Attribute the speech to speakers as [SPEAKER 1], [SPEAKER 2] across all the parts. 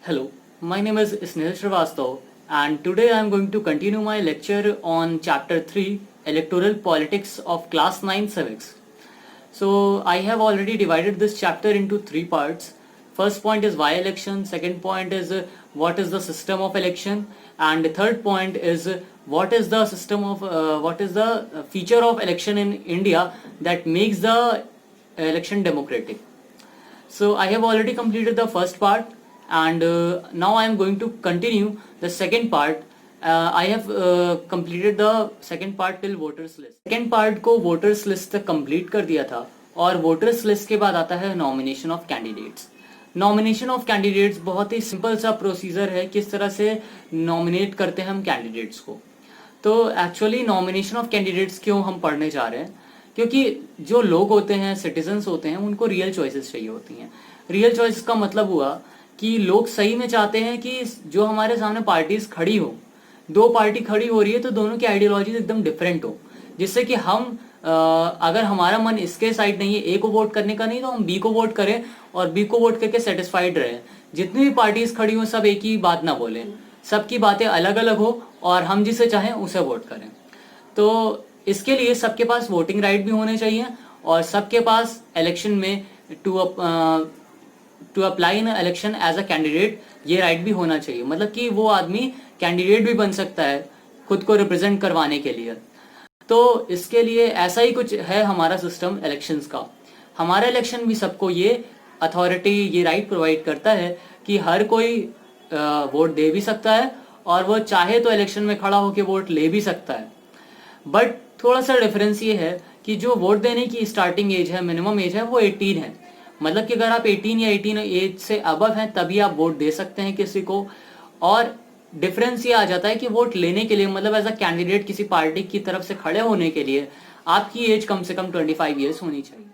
[SPEAKER 1] Hello, my name is Snehal Srivastav and today I am going to continue my lecture on chapter 3 Electoral Politics of Class 9 Civics. So I have already divided this chapter into three parts. First point is why election, second point is what is the system of election, and the third point is what is the feature of election in India that makes the election democratic. So I have already completed the first part and now I am going to continue the second part. I have completed the second part till voters list. Second part को voters list तक complete कर दिया था और voters list के बाद आता है nomination of candidates. Nomination of candidates बहुत ही सिंपल सा प्रोसीजर है किस तरह से नॉमिनेट करते हैं हम कैंडिडेट्स को. तो एक्चुअली नॉमिनेशन ऑफ कैंडिडेट्स क्यों हम पढ़ने जा रहे हैं, क्योंकि जो लोग होते हैं, सिटीजन्स होते हैं, उनको रियल चॉइसेस चाहिए होती हैं. रियल चॉइस का मतलब हुआ कि लोग सही में चाहते हैं कि जो हमारे सामने पार्टीज खड़ी हो, दो पार्टी खड़ी हो रही है तो दोनों की आइडियोलॉजीज एकदम डिफरेंट हो, जिससे कि हम अगर हमारा मन इसके साइड नहीं है, ए को वोट करने का नहीं, तो हम बी को वोट करें और बी को वोट करके सेटिस्फाइड रहे. जितनी भी पार्टीज खड़ी हो सब एक ही बात ना बोले, सबकी बातें अलग अलग हो और हम जिसे चाहें उसे वोट करें. तो इसके लिए सबके पास वोटिंग राइट भी होने चाहिए और सबके पास इलेक्शन में to apply in election as a candidate ये राइट भी होना चाहिए. मतलब कि वो आदमी कैंडिडेट भी बन सकता है खुद को रिप्रेजेंट करवाने के लिए. तो इसके लिए ऐसा ही कुछ है हमारा सिस्टम इलेक्शंस का. हमारा इलेक्शन भी सबको ये अथॉरिटी, ये राइट प्रोवाइड करता है कि हर कोई वोट दे भी सकता है और वो चाहे तो इलेक्शन में खड़ा होकर वोट ले भी सकता है. बट थोड़ा सा डिफरेंस ये है कि जो वोट देने की स्टार्टिंग एज है, मिनिमम एज है, वो 18 है. मतलब कि अगर आप 18 या 18 एज से अबव हैं तभी आप वोट दे सकते हैं किसी को. और डिफरेंस ये आ जाता है कि वोट लेने के लिए, मतलब एज अ कैंडिडेट किसी पार्टी की तरफ से खड़े होने के लिए आपकी एज कम से कम 25 ईयर्स होनी चाहिए.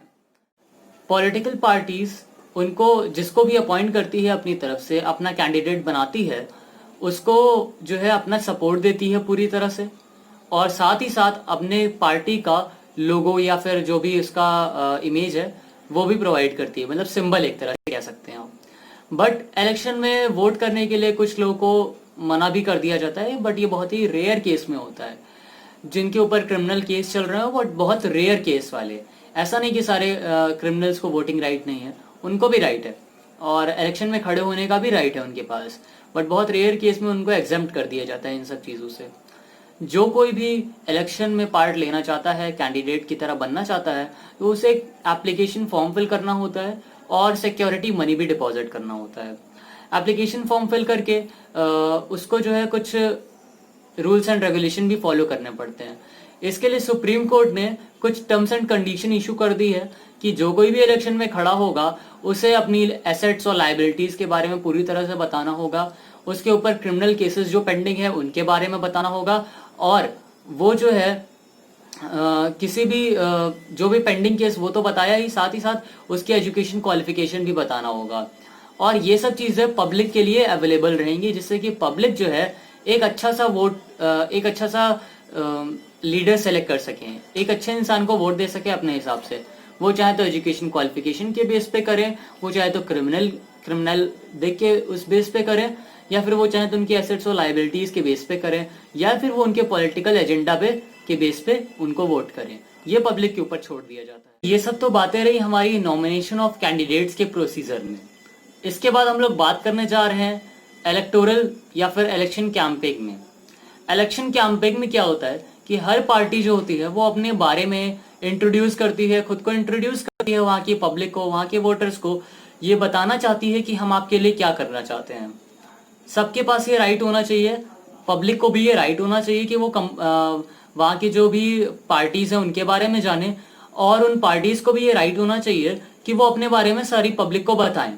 [SPEAKER 1] पॉलिटिकल पार्टीज उनको जिसको भी अपॉइंट करती है अपनी तरफ से, अपना कैंडिडेट बनाती है, उसको जो है अपना सपोर्ट देती है पूरी तरह से और साथ ही साथ अपने पार्टी का लोगो या फिर जो भी उसका इमेज है वो भी प्रोवाइड करती है, मतलब सिंबल एक तरह से कह सकते हैं आप. बट इलेक्शन में वोट करने के लिए कुछ लोगों को मना भी कर दिया जाता है, बट ये बहुत ही रेयर केस में होता है. जिनके ऊपर क्रिमिनल केस चल रहे हैं वो बहुत रेयर केस वाले. ऐसा नहीं कि सारे क्रिमिनल्स को वोटिंग राइट नहीं है, उनको भी राइट है और इलेक्शन में खड़े होने का भी राइट है उनके पास. बट बहुत रेयर केस में उनको एग्जेम्प्ट कर दिया जाता है इन सब चीज़ों से. जो कोई भी इलेक्शन में पार्ट लेना चाहता है, कैंडिडेट की तरह बनना चाहता है, तो उसे एक एप्लीकेशन फॉर्म फिल करना होता है और सिक्योरिटी मनी भी डिपॉजिट करना होता है. एप्लीकेशन फॉर्म फिल करके उसको जो है कुछ रूल्स एंड रेगुलेशन भी फॉलो करने पड़ते हैं. इसके लिए सुप्रीम कोर्ट ने कुछ टर्म्स एंड कंडीशन इशू कर दी है कि जो कोई भी इलेक्शन में खड़ा होगा उसे अपनी एसेट्स और लाइबिलिटीज के बारे में पूरी तरह से बताना होगा. उसके ऊपर क्रिमिनल केसेस जो पेंडिंग है उनके बारे में बताना होगा और वो जो है किसी भी जो भी पेंडिंग केस वो तो बताया ही, साथ उसकी एजुकेशन क्वालिफिकेशन भी बताना होगा. और ये सब चीजें पब्लिक के लिए अवेलेबल रहेंगी, जिससे कि पब्लिक जो है एक अच्छा सा लीडर सेलेक्ट कर सके, एक अच्छे इंसान को वोट दे सके अपने हिसाब से. वो चाहे तो एजुकेशन क्वालिफिकेशन के बेस पे करे, वो चाहे तो क्रिमिनल देख के उस बेस पे करे, या फिर वो चाहे तो उनकी एसेट्स और लाइबिलिटीज के बेस पे करें, या फिर वो उनके पॉलिटिकल एजेंडा पे के बेस पे उनको वोट करें. ये पब्लिक के ऊपर छोड़ दिया जाता है. ये सब तो बातें रही हमारी नॉमिनेशन ऑफ कैंडिडेट्स के प्रोसीजर में. इसके बाद हम लोग बात करने जा रहे हैं इलेक्टोरल या फिर इलेक्शन कैंपेन में. इलेक्शन कैंपेन में क्या होता है कि हर पार्टी जो होती है वो अपने बारे में इंट्रोड्यूस करती है, खुद को इंट्रोड्यूस करती है वहाँ की पब्लिक को, वहाँ के वोटर्स को. ये बताना चाहती है कि हम आपके लिए क्या करना चाहते हैं. सबके पास ये राइट होना चाहिए, पब्लिक को भी ये राइट होना चाहिए कि वो वहाँ की जो भी पार्टीज हैं उनके बारे में जाने, और उन पार्टीज को भी ये राइट होना चाहिए कि वो अपने बारे में सारी पब्लिक को बताएं.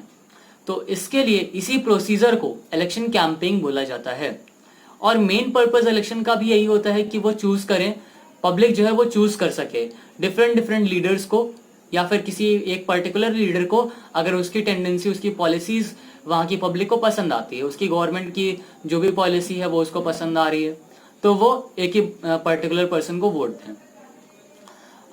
[SPEAKER 1] तो इसके लिए इसी प्रोसीजर को इलेक्शन कैंपेन बोला जाता है. और मेन पर्पस इलेक्शन का भी यही होता है कि वो चूज करें, पब्लिक जो है वो चूज कर सके डिफरेंट लीडर्स को, या फिर किसी एक पर्टिकुलर लीडर को अगर उसकी टेंडेंसी, उसकी पॉलिसीज वहाँ की पब्लिक को पसंद आती है, उसकी गवर्नमेंट की जो भी पॉलिसी है वो उसको पसंद आ रही है, तो वो एक ही पर्टिकुलर पर्सन को वोट दें.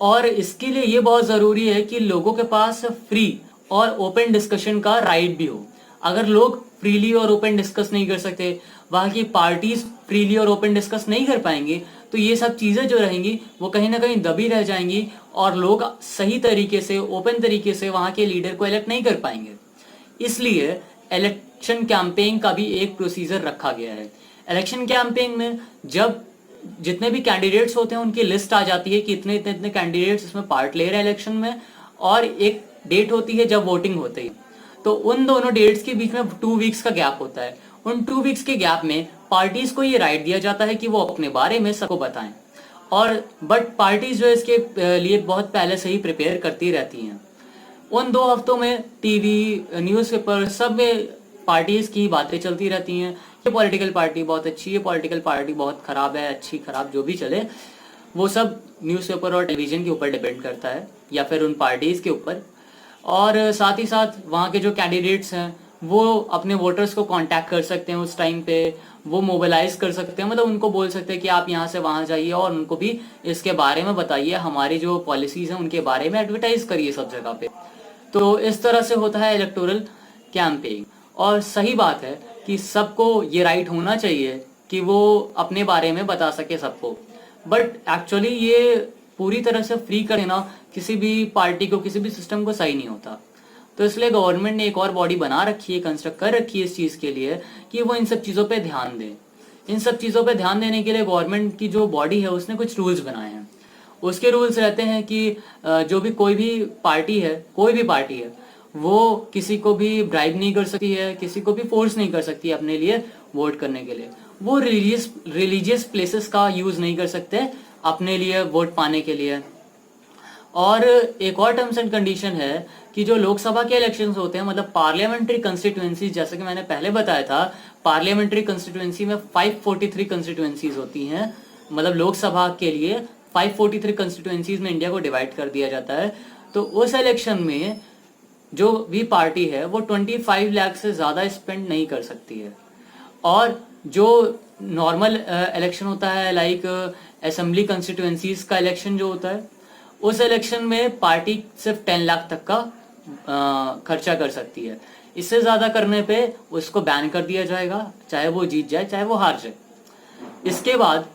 [SPEAKER 1] और इसके लिए ये बहुत जरूरी है कि लोगों के पास फ्री और ओपन डिस्कशन का राइट भी हो. अगर लोग फ्रीली और ओपन डिस्कस नहीं कर सकते, वहां की पार्टीज फ्रीली और ओपन डिस्कस नहीं कर पाएंगे, तो ये सब चीजें जो रहेंगी वो कहीं ना कहीं दबी रह जाएंगी और लोग सही तरीके से, ओपन तरीके से वहां के लीडर को इलेक्ट नहीं कर पाएंगे। इसलिए इलेक्शन कैंपेन का भी एक प्रोसीजर रखा गया है। इलेक्शन कैंपेन में जब जितने भी कैंडिडेट्स होते हैं उनकी लिस्ट आ जाती है कि इतने इतने इतने कैंडिडेट्स इसमें पार्ट ले रहे हैं इलेक्शन में, और एक डेट होती है जब वोटिंग होती है। तो उन दोनों डेट्स के बीच में 2 वीक्स का गैप होता है। उन 2 वीक्स के गैप में पार्टीज को ये राइट दिया जाता है कि वो अपने बारे में सबको बताएं, और बट पार्टीज जो है इसके लिए बहुत पहले से ही प्रिपेयर करती रहती हैं। उन 2 हफ्तों में टीवी, न्यूज़पेपर सब में पार्टीज की बातें चलती रहती हैं। ये पॉलिटिकल पार्टी बहुत अच्छी है, पॉलिटिकल पार्टी बहुत खराब है, अच्छी खराब जो भी चले, वो सब न्यूज़पेपर और टेलीविजन के ऊपर डिपेंड करता है या फिर उन पार्टीज के ऊपर। और साथ ही साथ वहाँ के जो कैंडिडेट्स हैं वो अपने वोटर्स को कांटेक्ट कर सकते हैं उस टाइम पे, वो मोबिलाइज कर सकते हैं, मतलब उनको बोल सकते हैं कि आप यहाँ से वहाँ जाइए और उनको भी इसके बारे में बताइए, हमारी जो पॉलिसीज हैं उनके बारे में एडवर्टाइज करिए सब जगह पे। तो इस तरह से होता है इलेक्टोरल कैंपेन। और सही बात है कि सबको ये राइट होना चाहिए कि वो अपने बारे में बता सके सबको, बट एक्चुअली ये पूरी तरह से फ्री कर देना किसी भी पार्टी को, किसी भी सिस्टम को सही नहीं होता। तो इसलिए गवर्नमेंट ने एक और बॉडी बना रखी है, कंस्ट्रक्ट कर रखी है इस चीज़ के लिए कि वो इन सब चीज़ों पे ध्यान दे। इन सब चीज़ों पे ध्यान देने के लिए गवर्नमेंट की जो बॉडी है उसने कुछ रूल्स बनाए हैं। उसके रूल्स रहते हैं कि जो भी कोई भी पार्टी है, कोई भी पार्टी है, वो किसी को भी ब्राइब नहीं कर सकती है, किसी को भी फोर्स नहीं कर सकती अपने लिए वोट करने के लिए। वो रिलीजियस प्लेसेस का यूज नहीं कर सकते अपने लिए वोट पाने के लिए। और एक और टर्म्स एंड कंडीशन है कि जो लोकसभा के इलेक्शंस होते हैं, मतलब पार्लियामेंट्री कंस्टिट्यूएंसीज, जैसे कि मैंने पहले बताया था, पार्लियामेंट्री कंस्टिट्यूएंसी में 543 कंस्टिट्यूएंसीज होती हैं। मतलब लोकसभा के लिए 543 कंस्टिट्यूएंसीज में इंडिया को डिवाइड कर दिया जाता है। तो उस इलेक्शन में जो भी पार्टी है वो 25 लाख से ज्यादा स्पेंड नहीं कर सकती है। और जो नॉर्मल इलेक्शन होता है, लाइक असेंबली कंस्टिट्यूएंसीज का इलेक्शन जो होता है, उस इलेक्शन में पार्टी सिर्फ 10 लाख तक का खर्चा कर सकती है। इससे ज्यादा करने पे उसको बैन कर दिया जाएगा, चाहे वो जीत जाए चाहे वो हार जाए। इसके बाद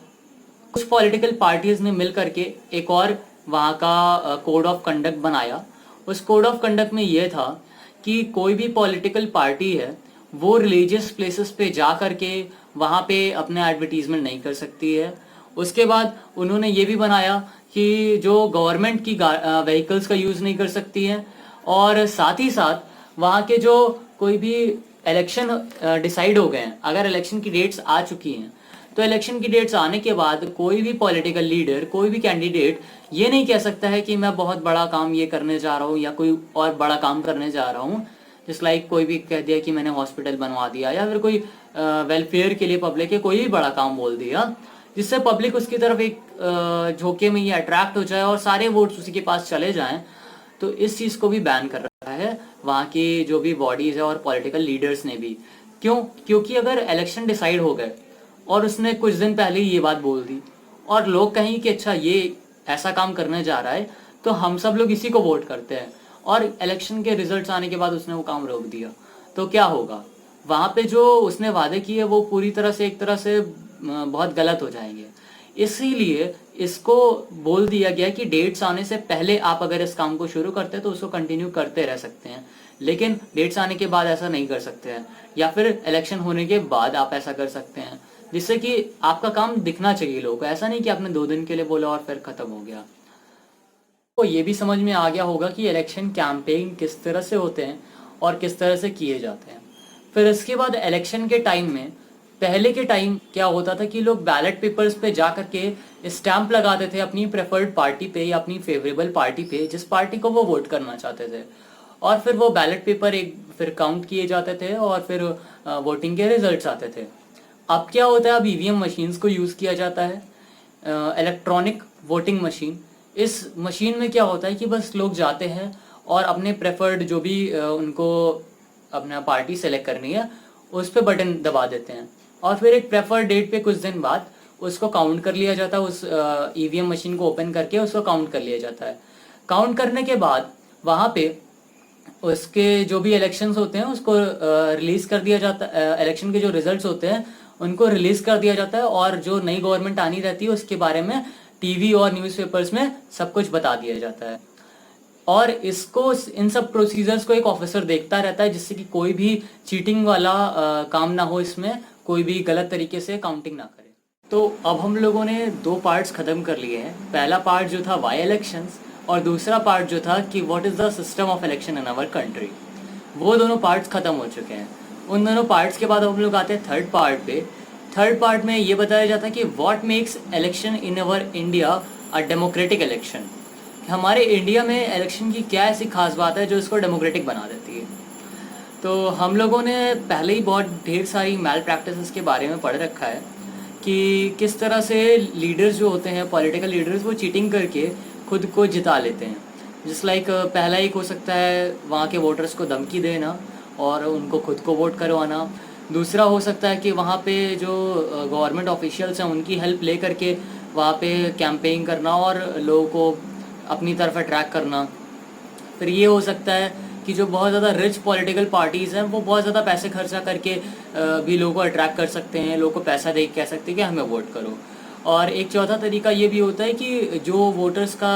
[SPEAKER 1] कुछ पॉलिटिकल पार्टीज ने मिल करके एक और वहाँ का कोड ऑफ कंडक्ट बनाया। उस कोड ऑफ कंडक्ट में यह था कि कोई भी पॉलिटिकल पार्टी है वो रिलीजियस प्लेसेस पे जा करके वहाँ पे अपने एडवर्टीजमेंट नहीं कर सकती है। उसके बाद उन्होंने ये भी बनाया कि जो गवर्नमेंट की व्हीकल्स का यूज़ नहीं कर सकती है। और साथ ही साथ वहाँ के जो कोई भी इलेक्शन डिसाइड हो गए हैं, अगर इलेक्शन की डेट्स आ चुकी हैं, तो इलेक्शन की डेट्स आने के बाद कोई भी पॉलिटिकल लीडर, कोई भी कैंडिडेट ये नहीं कह सकता है कि मैं बहुत बड़ा काम ये करने जा रहा हूँ या कोई और बड़ा काम करने जा रहा हूँ। जिस लाइक कोई भी कह दिया कि मैंने हॉस्पिटल बनवा दिया, या फिर कोई वेलफेयर के लिए पब्लिक के कोई भी बड़ा काम बोल दिया, जिससे पब्लिक उसकी तरफ एक झोंके में ये अट्रैक्ट हो जाए और सारे वोट्स उसी के पास चले जाएं। तो इस चीज़ को भी बैन कर रखा है वहाँ की जो भी बॉडीज है और पॉलिटिकल लीडर्स ने भी। क्यों? क्योंकि अगर इलेक्शन डिसाइड हो गए और उसने कुछ दिन पहले ये बात बोल दी और लोग कहें कि अच्छा ये ऐसा काम करने जा रहा है, तो हम सब लोग इसी को वोट करते हैं, और इलेक्शन के रिजल्ट्स आने के बाद उसने वो काम रोक दिया, तो क्या होगा? वहाँ पे जो उसने वादे किए वो पूरी तरह से, एक तरह से बहुत गलत हो जाएंगे। इसीलिए इसको बोल दिया गया कि डेट्स आने से पहले आप अगर इस काम को शुरू करते हैं तो उसको कंटिन्यू करते रह सकते हैं, लेकिन डेट्स आने के बाद ऐसा नहीं कर सकते हैं, या फिर इलेक्शन होने के बाद आप ऐसा कर सकते हैं, जिससे कि आपका काम दिखना चाहिए लोगों को। ऐसा नहीं कि आपने 2 दिन के लिए बोला और फिर खत्म हो गया। तो ये भी समझ में आ गया होगा कि इलेक्शन कैंपेन किस तरह से होते हैं और किस तरह से किए जाते हैं। फिर इसके बाद इलेक्शन के टाइम में, पहले के टाइम क्या होता था कि लोग बैलेट पेपर्स पे जा करके स्टैंप लगाते थे अपनी प्रेफर्ड पार्टी पे या अपनी फेवरेबल पार्टी पे, जिस पार्टी को वो वोट करना चाहते थे, और फिर वो बैलेट पेपर एक फिर काउंट किए जाते थे और फिर वोटिंग के रिजल्ट्स आते थे। अब क्या होता है, अब ईवीएम मशीन्स को यूज़ किया जाता है, इलेक्ट्रॉनिक वोटिंग मशीन। इस मशीन में क्या होता है कि बस लोग जाते हैं और अपने प्रेफर्ड जो भी उनको अपना पार्टी सेलेक्ट करनी है उस पर बटन दबा देते हैं, और फिर एक प्रेफर्ड डेट पे कुछ दिन बाद उसको काउंट कर लिया जाता है। उस ईवीएम मशीन को ओपन करके उसको काउंट कर लिया जाता है। काउंट करने के बाद वहाँ पे उसके जो भी इलेक्शंस होते हैं उसको रिलीज कर दिया जाता है, इलेक्शन के जो रिजल्ट्स होते हैं उनको रिलीज कर दिया जाता है, और जो नई गवर्नमेंट आनी रहती है उसके बारे में टीवी और न्यूज़पेपर्स में सब कुछ बता दिया जाता है। और इसको इन सब प्रोसीजर्स को एक ऑफिसर देखता रहता है, जिससे कि कोई भी चीटिंग वाला काम ना हो, इसमें कोई भी गलत तरीके से काउंटिंग ना करे। तो अब हम लोगों ने दो पार्ट्स खत्म कर लिए हैं। पहला पार्ट जो था वाई इलेक्शंस, और दूसरा पार्ट जो था कि what is the system of election in our country. वो दोनों पार्ट्स खत्म हो चुके हैं। उन दोनों पार्ट्स के बाद हम लोग आते हैं थर्ड पार्ट पे। थर्ड पार्ट में ये बताया जाता है कि what makes election in our India a democratic election. हमारे इंडिया में इलेक्शन की क्या ऐसी खास बात है जो इसको डेमोक्रेटिक बना देती है। तो हम लोगों ने पहले ही बहुत ढेर सारी मैल प्रैक्टिसेस के बारे में पढ़ रखा है कि किस तरह से लीडर्स जो होते हैं, पॉलिटिकल लीडर्स, वो चीटिंग करके खुद को जिता लेते हैं। जिस लाइक पहला एक हो सकता है वहाँ के वोटर्स को धमकी देना और उनको खुद को वोट करवाना। दूसरा हो सकता है कि वहाँ पे जो गवर्नमेंट ऑफिशियल्स हैं उनकी हेल्प ले करके वहाँ पे कैंपेनिंग करना और लोगों को अपनी तरफ अट्रैक्ट करना। फिर ये हो सकता है कि जो बहुत ज़्यादा रिच पॉलिटिकल पार्टीज़ हैं वो बहुत ज़्यादा पैसे खर्चा करके भी लोगों को अट्रैक्ट कर सकते हैं, लोगों को पैसा दे के कह सकते हैं कि हमें वोट करो। और एक चौथा तरीका ये भी होता है कि जो वोटर्स का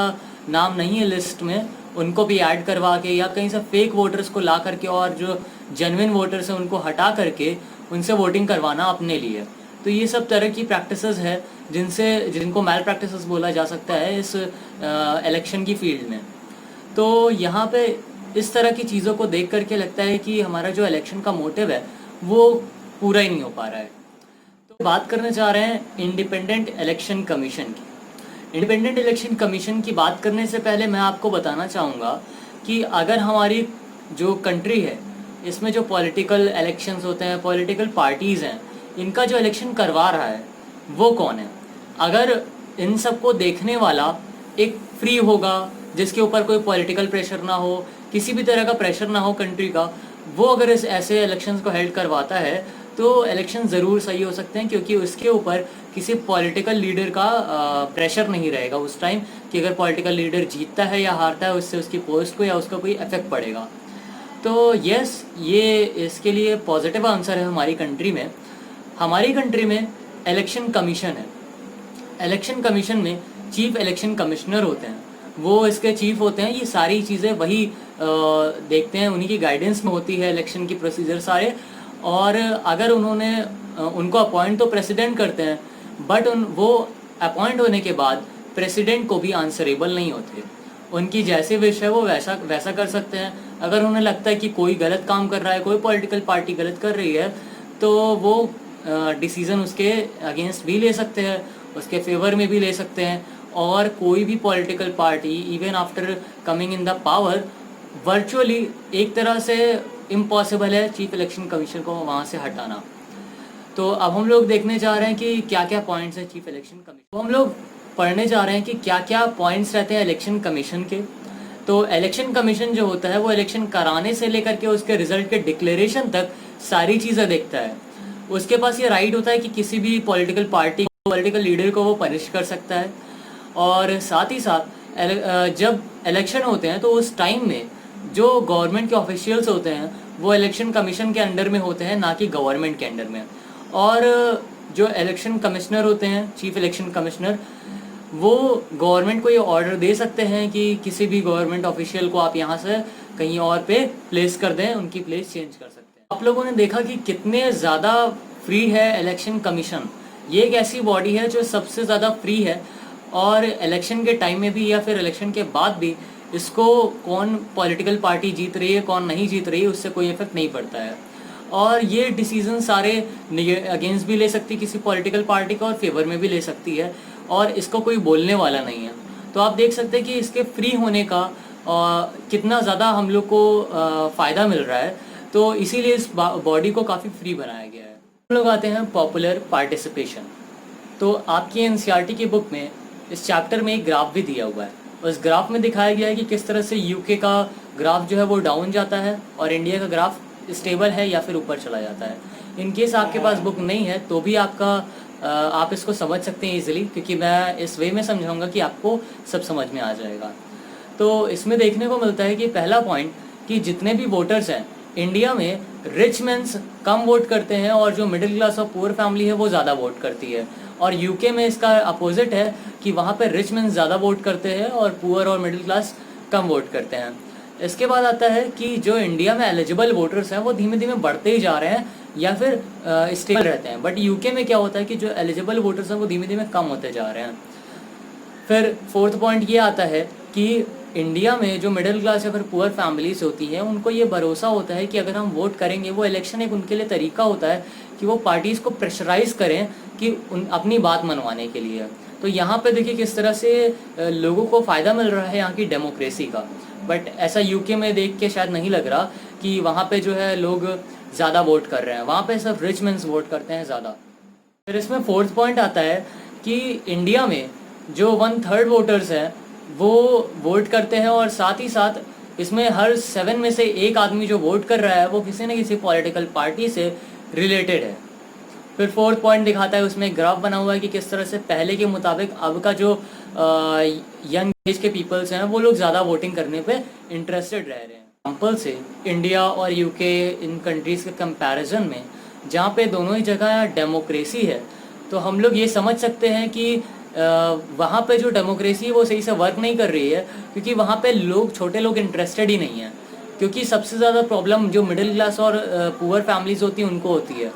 [SPEAKER 1] नाम नहीं है लिस्ट में उनको भी ऐड करवा के या कहीं से फेक वोटर्स को ला करके और जो जेन्युइन वोटर्स हैं उनको हटा करके उनसे वोटिंग करवाना अपने लिए। तो ये सब तरह की प्रैक्टिसेस है जिनको मैल प्रैक्टिसेस बोला जा सकता है इस इलेक्शन की फील्ड में। तो यहाँ पे इस तरह की चीज़ों को देख करके लगता है कि हमारा जो इलेक्शन का मोटिव है वो पूरा ही नहीं हो पा रहा है। तो बात करने जा रहे हैं इंडिपेंडेंट इलेक्शन कमीशन की। इंडिपेंडेंट इलेक्शन कमीशन की बात करने से पहले मैं आपको बताना चाहूँगा कि अगर हमारी जो कंट्री है इसमें जो पॉलिटिकल इलेक्शंस होते हैं, पॉलिटिकल पार्टीज़ हैं, इनका जो इलेक्शन करवा रहा है वो कौन है। अगर इन सबको देखने वाला एक फ्री होगा जिसके ऊपर कोई पॉलिटिकल प्रेशर ना हो, किसी भी तरह का प्रेशर ना हो कंट्री का, वो अगर इस ऐसे इलेक्शंस को हेल्ड करवाता है तो इलेक्शन ज़रूर सही हो सकते हैं, क्योंकि उसके ऊपर किसी पॉलिटिकल लीडर का प्रेशर नहीं रहेगा उस टाइम कि अगर पॉलिटिकल लीडर जीतता है या हारता है उससे उसकी पोस्ट को या उसका कोई इफेक्ट पड़ेगा। तो यस, ये इसके लिए पॉजिटिव आंसर है हमारी कंट्री में। हमारी कंट्री में इलेक्शन कमीशन है। इलेक्शन कमीशन में चीफ इलेक्शन कमिश्नर होते हैं, वो इसके चीफ होते हैं। ये सारी चीज़ें वही देखते हैं, उन्हीं की गाइडेंस में होती है इलेक्शन की प्रोसीजर सारे। और अगर उन्होंने उनको अपॉइंट तो प्रेसिडेंट करते हैं, बट वो अपॉइंट होने के बाद प्रेसिडेंट को भी आंसरेबल नहीं होते। उनकी जैसे विश है वो वैसा कर सकते हैं। अगर उन्हें लगता है कि कोई गलत काम कर रहा है, कोई पॉलिटिकल पार्टी गलत कर रही है, तो वो डिसीज़न उसके अगेंस्ट भी ले सकते हैं, उसके फेवर में भी ले सकते हैं। और कोई भी political party even after coming in the power virtually एक तरह से इम्पॉसिबल है चीफ इलेक्शन कमीशन को वहाँ से हटाना। तो अब हम लोग देखने जा रहे हैं कि क्या क्या पॉइंट्स हैं चीफ इलेक्शन कमीशन। तो हम लोग पढ़ने जा रहे हैं कि क्या क्या पॉइंट्स रहते हैं इलेक्शन कमीशन के। तो इलेक्शन कमीशन जो होता है वो इलेक्शन कराने से लेकर के उसके रिजल्ट के डिक्लेरेशन तक सारी चीज़ें देखता है। उसके पास ये राइट होता है कि किसी भी पॉलिटिकल पार्टी, पॉलिटिकल लीडर को वो पनिश कर सकता है। और साथ ही साथ जब इलेक्शन होते हैं तो उस टाइम में जो गवर्नमेंट के ऑफिशियल्स होते हैं वो इलेक्शन कमीशन के अंडर में होते हैं, ना कि गवर्नमेंट के अंडर में। और जो इलेक्शन कमिश्नर होते हैं, चीफ इलेक्शन कमिश्नर, वो गवर्नमेंट को ये ऑर्डर दे सकते हैं कि किसी भी गवर्नमेंट ऑफिशियल को आप यहाँ से कहीं और पे प्लेस कर दें, उनकी प्लेस चेंज कर सकते हैं। आप लोगों ने देखा कि कितने ज़्यादा फ्री है इलेक्शन कमीशन। ये एक ऐसी बॉडी है जो सबसे ज़्यादा फ्री है, और इलेक्शन के टाइम में भी या फिर इलेक्शन के बाद भी इसको कौन पॉलिटिकल पार्टी जीत रही है कौन नहीं जीत रही है उससे कोई इफेक्ट नहीं पड़ता है। और ये डिसीजन सारे अगेंस्ट भी ले सकती है किसी पॉलिटिकल पार्टी का और फेवर में भी ले सकती है, और इसको कोई बोलने वाला नहीं है। तो आप देख सकते हैं कि इसके फ्री होने का कितना ज़्यादा हम लोग को फ़ायदा मिल रहा है। तो इसीलिए इस बॉडी को काफ़ी फ्री बनाया गया है। हम लोग आते हैं पॉपुलर पार्टिसिपेशन। तो आपकी एनसीईआरटी की बुक में इस चैप्टर में एक ग्राफ भी दिया हुआ है। उस ग्राफ में दिखाया गया है कि किस तरह से यूके का ग्राफ जो है वो डाउन जाता है और इंडिया का ग्राफ स्टेबल है या फिर ऊपर चला जाता है। इन केस आपके पास बुक नहीं है तो भी आप इसको समझ सकते हैं इजीली, क्योंकि मैं इस वे में समझाऊंगा कि आपको सब समझ में आ जाएगा। तो इसमें देखने को मिलता है कि पहला पॉइंट कि जितने भी वोटर्स हैं इंडिया में, रिच मेंस कम वोट करते हैं और जो मिडिल क्लास और पुअर फैमिली है वो ज़्यादा वोट करती है। और यूके में इसका अपोजिट है कि वहाँ पे रिच मेंस ज़्यादा वोट करते हैं और पुअर और मिडिल क्लास कम वोट करते हैं। इसके बाद आता है कि जो इंडिया में एलिजिबल वोटर्स हैं वो धीमे धीमे बढ़ते ही जा रहे हैं या फिर स्टेबल रहते हैं, बट यूके में क्या होता है कि जो एलिजिबल वोटर्स हैं वो धीमे धीमे कम होते जा रहे हैं। फिर फोर्थ पॉइंट ये आता है कि इंडिया में जो मिडिल क्लास या फिर पुअर फैमिलीज होती हैं उनको ये भरोसा होता है कि अगर हम वोट करेंगे, वो इलेक्शन एक उनके लिए तरीका होता है कि वो पार्टीज़ को प्रेशराइज करें कि अपनी बात मनवाने के लिए। तो यहाँ पे देखिए किस तरह से लोगों को फ़ायदा मिल रहा है यहाँ की डेमोक्रेसी का, बट ऐसा यूके में देख के शायद नहीं लग रहा कि वहाँ पे जो है लोग ज़्यादा वोट कर रहे हैं, वहाँ पे सिर्फ रिच मेंस वोट करते हैं ज़्यादा। फिर इसमें फोर्थ पॉइंट आता है कि इंडिया में जो 1/3 वोटर्स हैं वो वोट करते हैं और साथ ही साथ इसमें हर 7 में से एक आदमी जो वोट कर रहा है वो किसी न किसी पॉलिटिकल पार्टी से रिलेटेड है। फिर फोर्थ पॉइंट दिखाता है, उसमें ग्राफ बना हुआ है कि किस तरह से पहले के मुताबिक अब का जो यंग एज के पीपल्स हैं वो लोग ज़्यादा वोटिंग करने पे इंटरेस्टेड रह रहे हैं। एग्जाम्पल से इंडिया और यूके इन कंट्रीज़ के कंपैरिजन में जहाँ पे दोनों ही जगह डेमोक्रेसी है, तो हम लोग ये समझ सकते हैं कि वहाँ पे जो डेमोक्रेसी है वो सही से वर्क नहीं कर रही है, क्योंकि वहाँ पे लोग, छोटे लोग इंटरेस्टेड ही नहीं हैं। क्योंकि सबसे ज़्यादा प्रॉब्लम जो मिडिल क्लास और पुअर फैमिलीज होती हैं उनको होती है,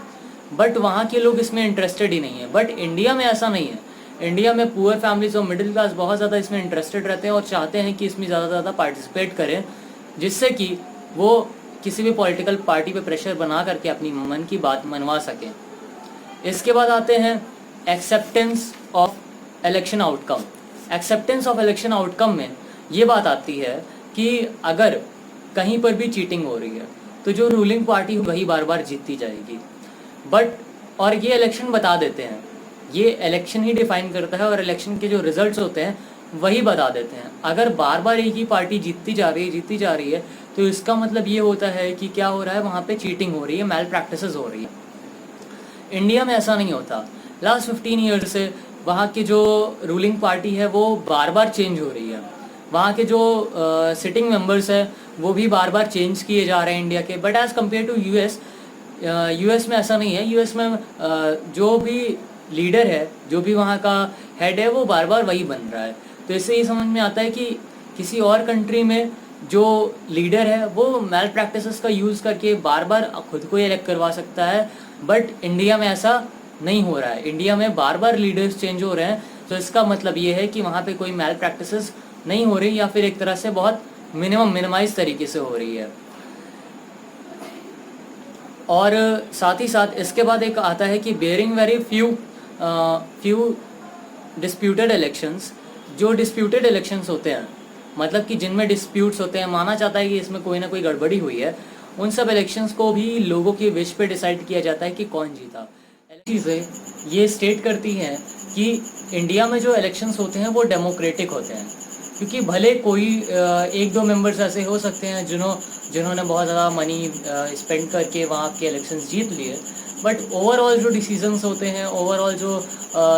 [SPEAKER 1] बट वहाँ के लोग इसमें इंटरेस्टेड ही नहीं है। बट इंडिया में ऐसा नहीं है, इंडिया में पुअर फैमिलीज और मिडिल क्लास बहुत ज़्यादा इसमें इंटरेस्टेड रहते हैं और चाहते हैं कि इसमें ज़्यादा से ज़्यादा पार्टिसिपेट करें, जिससे कि वो किसी भी पॉलिटिकल पार्टी पे प्रेशर बना करके अपनी मन की बात मनवा सकें। इसके बाद आते हैं acceptance of election outcome. Acceptance of election outcome में ये बात आती है कि अगर कहीं पर भी चीटिंग हो रही है तो जो रूलिंग पार्टी वही बार बार जीतती जाएगी। बट और ये इलेक्शन बता देते हैं, ये इलेक्शन ही डिफाइन करता है और इलेक्शन के जो रिजल्ट्स होते हैं वही बता देते हैं। अगर बार बार एक ही पार्टी जीतती जा रही है तो इसका मतलब ये होता है कि क्या हो रहा है, वहाँ पे चीटिंग हो रही है, मैल प्रैक्टिसेस हो रही है। इंडिया में ऐसा नहीं होता। लास्ट 15 ईयर्स से वहाँ की जो रूलिंग पार्टी है वो बार बार चेंज हो रही है। वहाँ के जो सिटिंग मेंबर्स हैं वो भी बार बार चेंज किए जा रहे हैं इंडिया के। But as compare to US में ऐसा नहीं है। यूएस में जो भी लीडर है, जो भी वहाँ का हेड है, वो बार बार वही बन रहा है। तो इससे ये समझ में आता है कि किसी और कंट्री में जो लीडर है वो मैल प्रैक्टिसेस का यूज़ करके बार बार खुद को इलेक्ट करवा सकता है, बट इंडिया में ऐसा नहीं हो रहा है। इंडिया में बार बार लीडर्स चेंज हो रहे हैं, तो इसका मतलब ये है कि वहाँ पे कोई मैल प्रैक्टिसेस नहीं हो रही, या फिर एक तरह से बहुत मिनिमाइज तरीके से हो रही है। और साथ ही साथ इसके बाद एक आता है कि bearing very few disputed elections. जो डिस्प्यूटेड इलेक्शंस होते हैं, मतलब कि जिनमें डिस्प्यूट्स होते हैं, माना जाता है कि इसमें कोई ना कोई गड़बड़ी हुई है, उन सब इलेक्शंस को भी लोगों की विश पे डिसाइड किया जाता है कि कौन जीता। चीज़ें ये स्टेट करती हैं कि इंडिया में जो इलेक्शंस होते हैं वो डेमोक्रेटिक होते हैं, क्योंकि भले कोई एक दो मेंबर्स ऐसे हो सकते हैं जिन्होंने बहुत ज़्यादा मनी स्पेंड करके वहाँ के इलेक्शंस जीत लिए, बट ओवरऑल जो डिसीजंस होते हैं, ओवरऑल जो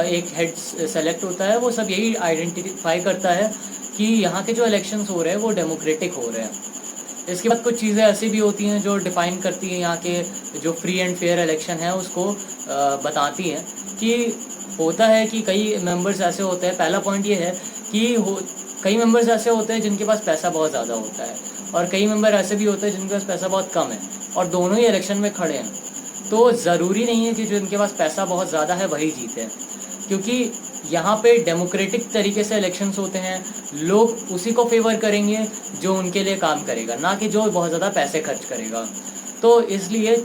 [SPEAKER 1] एक हेड सेलेक्ट होता है, वो सब यही आइडेंटिफाई करता है कि यहाँ के जो इलेक्शंस हो रहे हैं वो डेमोक्रेटिक हो रहे हैं। इसके बाद कुछ चीज़ें ऐसी भी होती हैं जो डिफाइन करती हैं यहाँ के जो फ्री एंड फेयर इलेक्शन है उसको बताती हैं। कि होता है कि कई मेंबर्स ऐसे होते हैं, पहला पॉइंट ये है कि कई मेंबर्स ऐसे होते हैं जिनके पास पैसा बहुत ज़्यादा होता है, और कई मेंबर ऐसे भी होते हैं जिनके पास पैसा बहुत कम है, और दोनों ही इलेक्शन में खड़े हैं। तो ज़रूरी नहीं है कि जिनके पास पैसा बहुत ज़्यादा है वही जीते हैं, क्योंकि यहाँ पे डेमोक्रेटिक तरीके से इलेक्शंस होते हैं। लोग उसी को फेवर करेंगे जो उनके लिए काम करेगा, ना कि जो बहुत ज़्यादा पैसे खर्च करेगा। तो इसलिए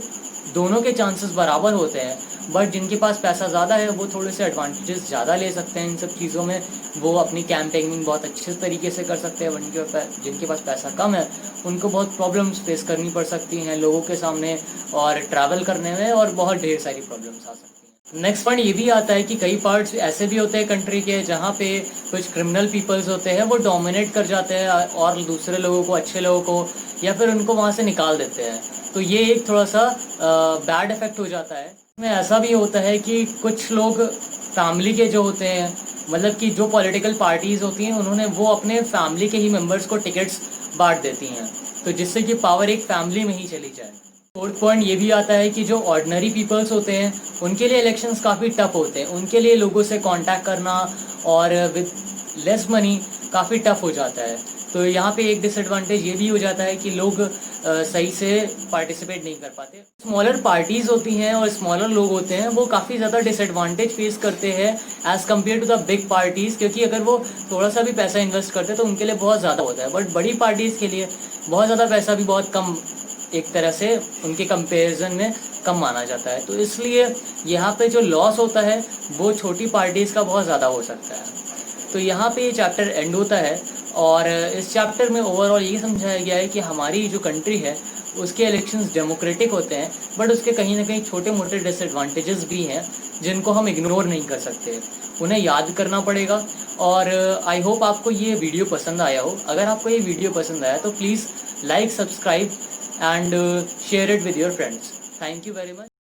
[SPEAKER 1] दोनों के चांसेस बराबर होते हैं, बट जिनके पास पैसा ज़्यादा है वो थोड़े से एडवांटेजेस ज़्यादा ले सकते हैं इन सब चीज़ों में। वो अपनी कैंपेनिंग बहुत अच्छे तरीके से कर सकते हैं। जिनके पास पैसा कम है उनको बहुत प्रॉब्लम्स फेस करनी पड़ सकती हैं लोगों के सामने और ट्रैवल करने में, और बहुत ढेर सारी प्रॉब्लम्स आ सकती हैं। नेक्स्ट पॉइंट ये भी आता है कि कई पार्ट्स ऐसे भी होते हैं कंट्री के जहाँ पे कुछ क्रिमिनल पीपल्स होते हैं, वो डोमिनेट कर जाते हैं और दूसरे लोगों को, अच्छे लोगों को, या फिर उनको वहाँ से निकाल देते हैं। तो ये एक थोड़ा सा बैड इफेक्ट हो जाता है। इसमें ऐसा भी होता है कि कुछ लोग फैमिली के जो होते हैं, मतलब कि जो पॉलिटिकल पार्टीज़ होती हैं, वो अपने फैमिली के ही मेंबर्स को टिकट्स बांट देती हैं, तो जिससे कि पावर एक फैमिली में ही चली जाए। फोर्थ पॉइंट ये भी आता है कि जो ऑर्डिनरी पीपल्स होते हैं उनके लिए इलेक्शंस काफ़ी टफ होते हैं, उनके लिए लोगों से कांटेक्ट करना और विद लेस मनी काफ़ी टफ हो जाता है। तो यहाँ पे एक डिसएडवांटेज ये भी हो जाता है कि लोग सही से पार्टिसिपेट नहीं कर पाते। स्मॉलर पार्टीज होती हैं और स्मॉलर लोग होते हैं वो काफ़ी ज़्यादा डिसएडवांटेज फेस करते हैं as compare to the big parties, क्योंकि अगर वो थोड़ा सा भी पैसा इन्वेस्ट करते हैं तो उनके लिए बहुत ज़्यादा होता है, बट बड़ी पार्टीज़ के लिए बहुत ज़्यादा पैसा भी बहुत कम, एक तरह से उनके कंपैरिजन में कम माना जाता है। तो इसलिए यहाँ पे जो लॉस होता है वो छोटी पार्टीज़ का बहुत ज़्यादा हो सकता है। तो यहाँ पे ये चैप्टर एंड होता है और इस चैप्टर में ओवरऑल ये समझाया गया है कि हमारी जो कंट्री है उसके इलेक्शंस डेमोक्रेटिक होते हैं, बट उसके कहीं ना कहीं छोटे मोटे डिसएडवांटेजेस भी हैं जिनको हम इग्नोर नहीं कर सकते, उन्हें याद करना पड़ेगा। और आई होप आपको ये वीडियो पसंद आया हो। अगर आपको ये वीडियो पसंद आया तो please like, subscribe and share it with your friends. Thank you very much.